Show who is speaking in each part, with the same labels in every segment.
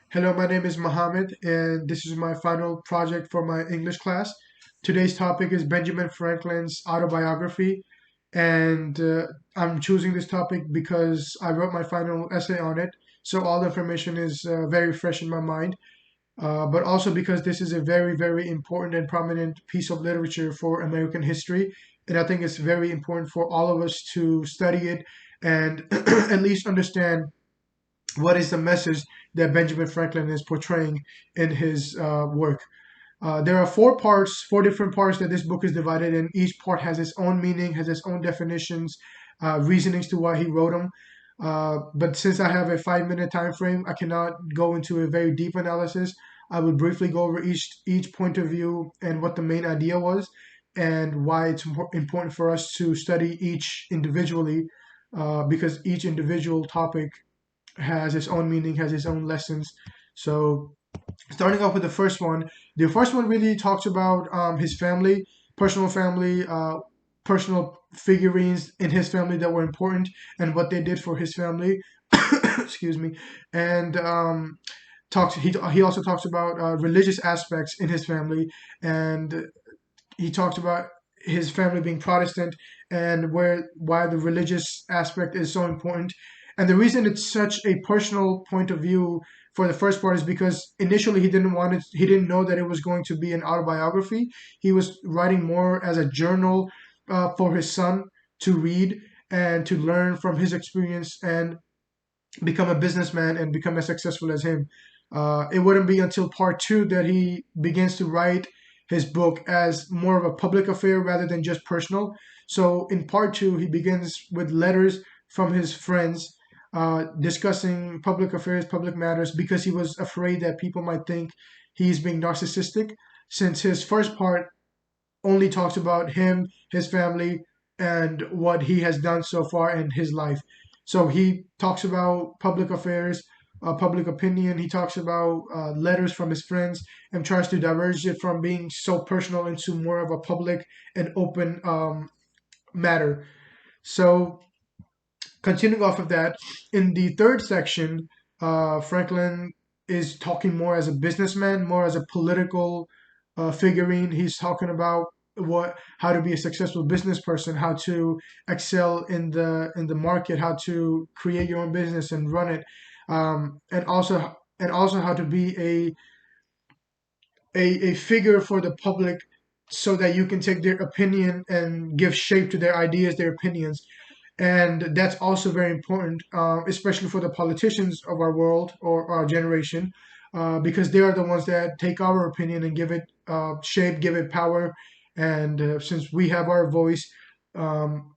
Speaker 1: Hello, my name is Mohammed, and this is my final project for my English class. Today's topic is Benjamin Franklin's autobiography, and I'm choosing this topic because I wrote my final essay on it, so all the information is very fresh in my mind, but also because this is a very, very important and prominent piece of literature for American history, and I think it's very important for all of us to study it and at least understand what is the message that Benjamin Franklin is portraying in his work. There are four different parts that this book is divided in. Each part has its own meaning, has its own definitions, reasonings to why he wrote them. But since I have a 5 minute time frame, I cannot go into a very deep analysis. I will briefly go over each point of view and what the main idea was, and why it's important for us to study each individually, because each individual topic has its own meaning, has its own lessons. So, starting off with the first one really talks about his family, personal family, personal figurines in his family that were important and what they did for his family. Excuse me, and he also talks about religious aspects in his family, and he talks about his family being Protestant and why the religious aspect is so important. And the reason it's such a personal point of view for the first part is because initially he didn't know that it was going to be an autobiography. He was writing more as a journal for his son to read and to learn from his experience and become a businessman and become as successful as him. It wouldn't be until part two that he begins to write his book as more of a public affair rather than just personal. So in part two, he begins with letters from his friends discussing public affairs, public matters, because he was afraid that people might think he's being narcissistic, since his first part only talks about him, his family, and what he has done so far in his life. So he talks about public affairs, public opinion. He talks about letters from his friends and tries to diverge it from being so personal into more of a public and open matter. So, continuing off of that, in the third section, Franklin is talking more as a businessman, more as a political figurine. He's talking about how to be a successful business person, how to excel in the market, how to create your own business and run it, and also how to be a figure for the public so that you can take their opinion and give shape to their ideas, their opinions. And that's also very important, especially for the politicians of our world or our generation, because they are the ones that take our opinion and give it shape, give it power. And since we have our voice, um,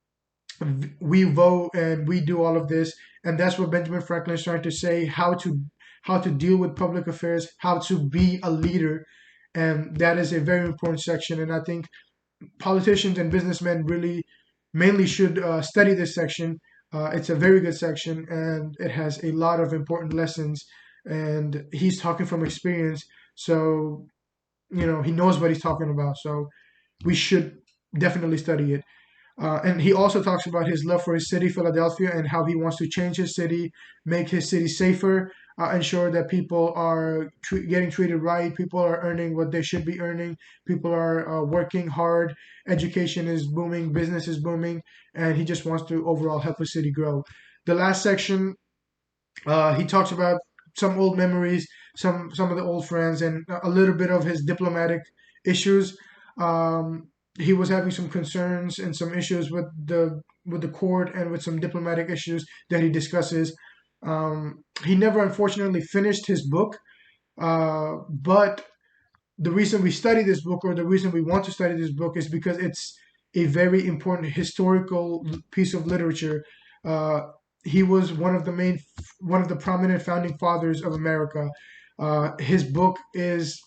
Speaker 1: we vote and we do all of this. And that's what Benjamin Franklin is trying to say: how to deal with public affairs, how to be a leader. And that is a very important section. And I think politicians and businessmen really mainly should study this section. It's a very good section, and it has a lot of important lessons. And he's talking from experience, so he knows what he's talking about. So we should definitely study it. And he also talks about his love for his city, Philadelphia, and how he wants to change his city, make his city safer, ensure that people are getting treated right, people are earning what they should be earning, people are working hard, education is booming, business is booming, and he just wants to overall help the city grow. The last section, he talks about some old memories, some of the old friends, and a little bit of his diplomatic issues. He was having some concerns and some issues with the court and with some diplomatic issues that he discusses. He never, unfortunately, finished his book, but the reason we study this book, or the reason we want to study this book, is because it's a very important historical piece of literature. Uh, he was one of the prominent founding fathers of America. His book is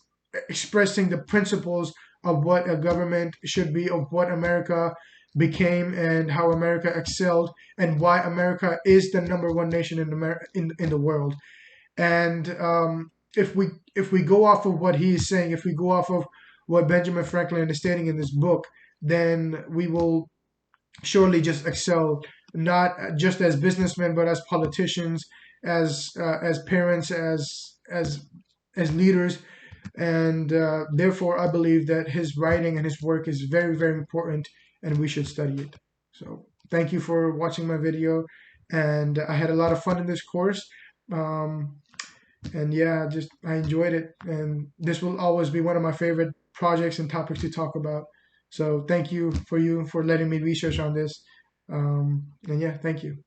Speaker 1: expressing the principles of what a government should be, of what America became, and how America excelled, and why America is the number one nation in the world. And if we go off of what he is saying, if we go off of what Benjamin Franklin is stating in this book, then we will surely just excel, not just as businessmen, but as politicians, as parents, as as leaders, and therefore I believe that his writing and his work is very, very important, and we should study it. So thank you for watching my video, and I had a lot of fun in this course. Um, and yeah, just I enjoyed it, and this will always be one of my favorite projects and topics to talk about. So thank you for letting me research on this. And yeah, thank you.